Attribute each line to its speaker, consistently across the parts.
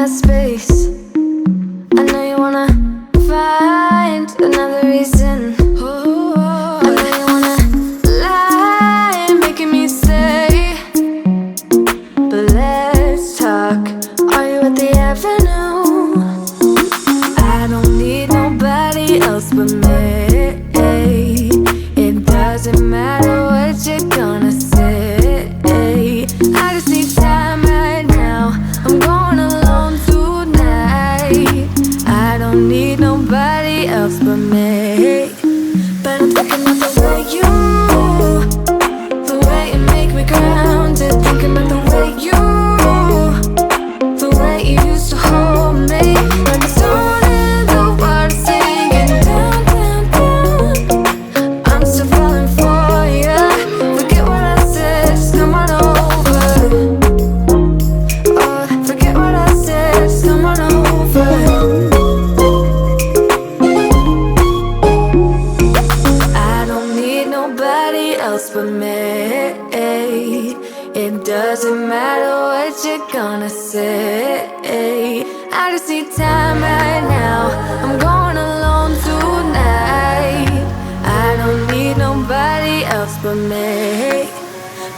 Speaker 1: got space. I know you wanna find another reason. I know you wanna lie, making me stay. But let's talk. Are you at the avenue? I don't need nobody else but me. It doesn't matter what you're gonna say. I can see time right now. I'm going alone tonight. I don't need nobody else but me. But I'm thinking about the way you, the way you make me grounded. Thinking about the way you, the way you used to hold me. Like a stone in the water singing down, down, down. I'm still falling for ya. Forget what I said, just come on over. Oh, forget what I said, just come on over. I don't need nobody else but me. It doesn't matter what you're gonna say. I can see time right now. I'm going alone tonight. I don't need nobody else but me.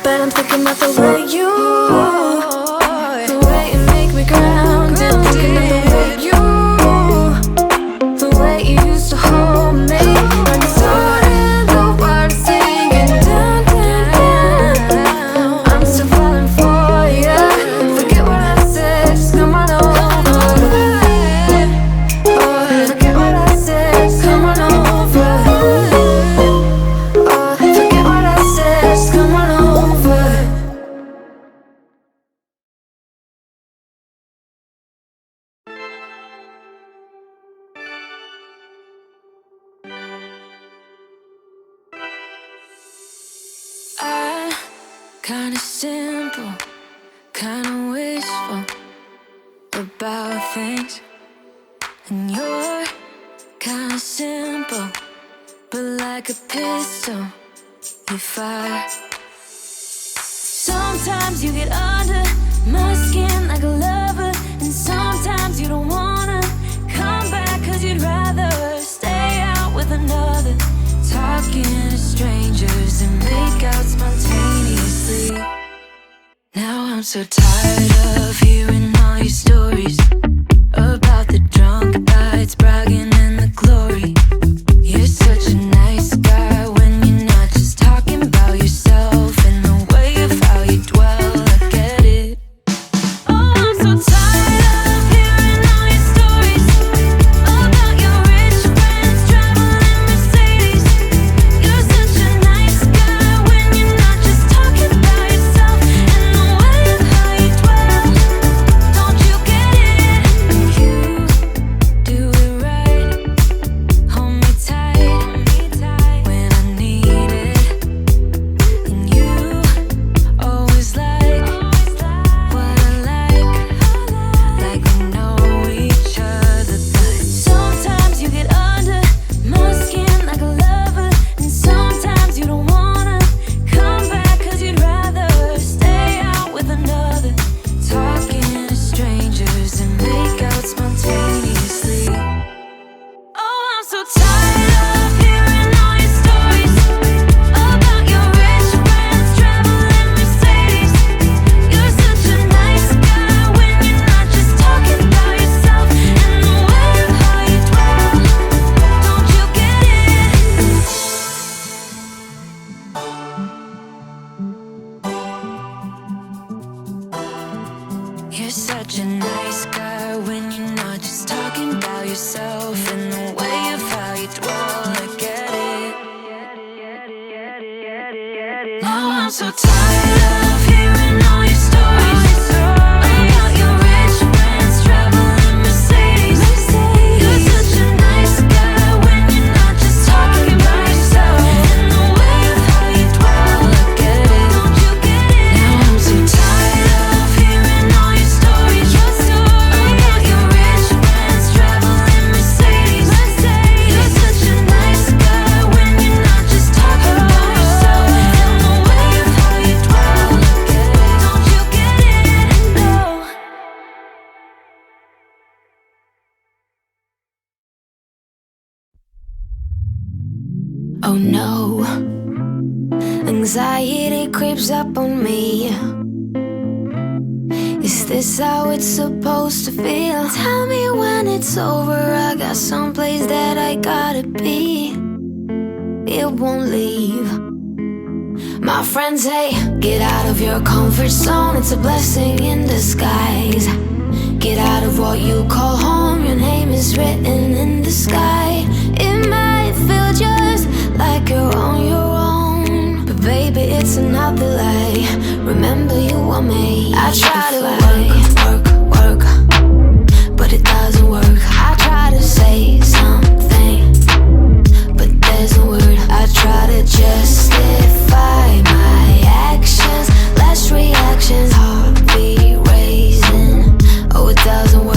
Speaker 1: But I'm thinking about the way you, the way you make me grounded. Thinking about the way you, the way you used to hold me. Like a stone in the water singing down, down, down. I'm still falling for ya. Forget what I said, just come on over. Oh, forget what I said, just come on over. Oh, forget what I said, just come on over. I'm kinda simple, kinda wishful about things. And you're kinda simple, but like a pistol, you fire. Sometimes you get under my skin like a lover, and sometimes you don't wanna come back 'cause you'd rather stay out with another. Talking to strangers and make out spontaneously. Now I'm so tired of hearing all your stories about the drunk nights, bragging in the glory. You're such a nice guy when you're not just talking about yourself and the way of how you dwell. I get it. Oh, I'm so tired of hearing all your stories about your rich friends traveling Mercedes. You're such a nice guy when you're not just talking about yourself and the way of how you dwell. Oh no, anxiety creeps up on me. Is this how it's supposed to feel? Tell me when it's over. I got someplace that I gotta be. It won't leave. My friends say, get out of your comfort zone. It's a blessing in disguise. Get out of what you call home. Your name is written in the sky. It might feel just like you're on your own, but baby, it's another lie. Remember, you were made. I try to work, but it doesn't work. I try to say something, but there's no word. I try to justify my actions, less reactions, heart beat raising. Oh, it doesn't work.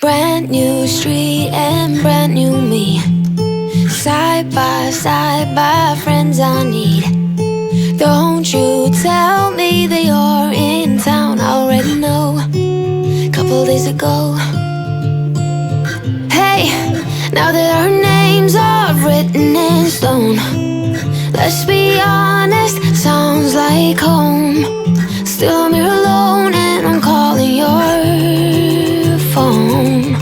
Speaker 1: Brand new street and brand new me. Side by friends I need. Don't you tell me that you're in town. I already know, couple days ago. Hey, now that our names are written in stone, let's be honest, sounds like home. Still I'm here alone and I'm calling your phone.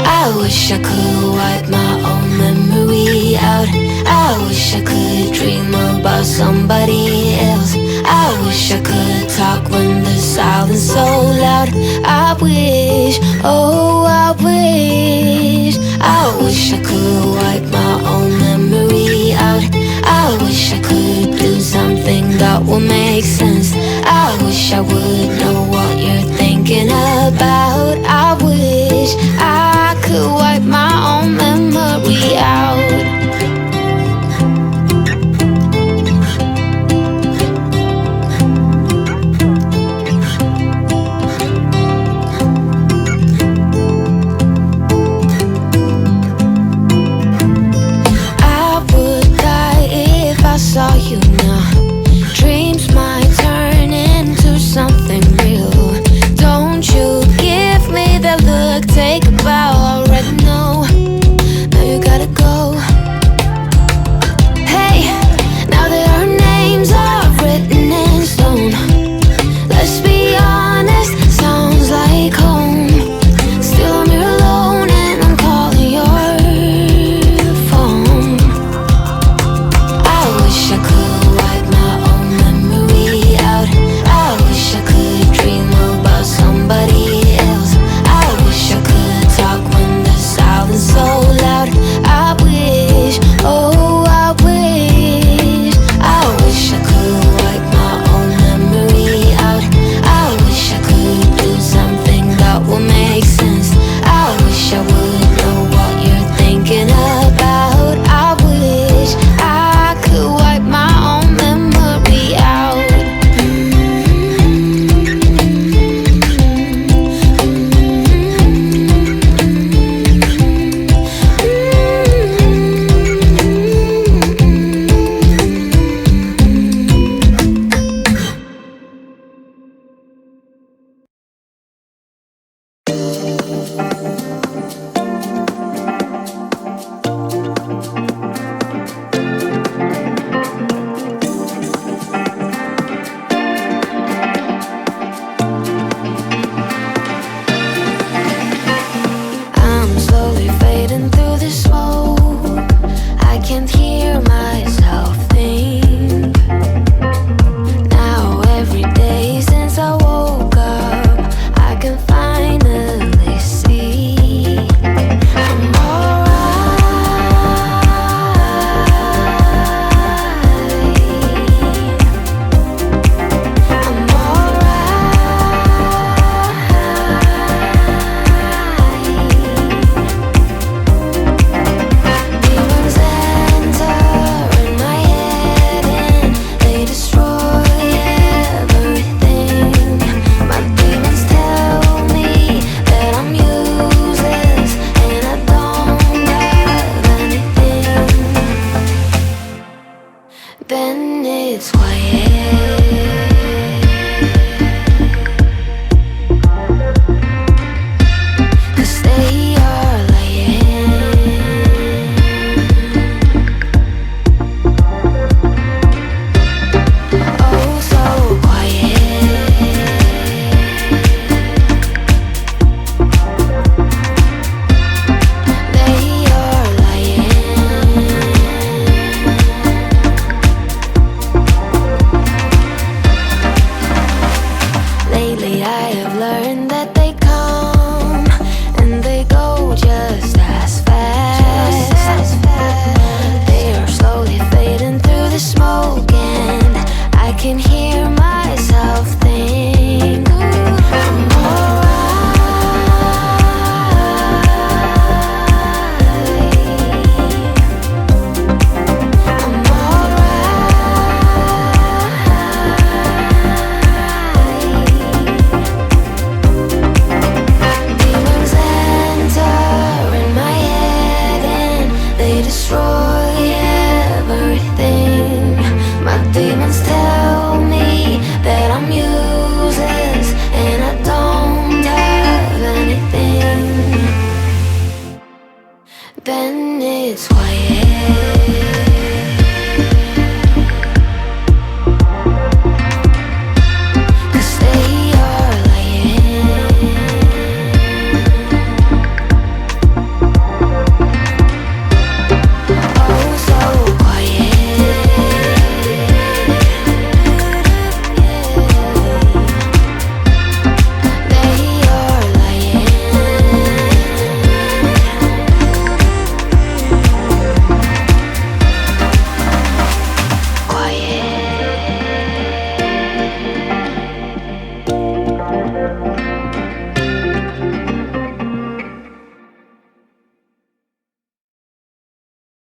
Speaker 1: I wish I could wipe my own memory out. I wish I could dream about somebody else. I wish I could talk when the silence so loud. I wish, oh I wish. I wish I could wipe my own memory out. I wish I could do something that will make sense. I wish I would know what you're thinking about. I wish I could wipe my own memory out. I would die if I saw you now. Dreams might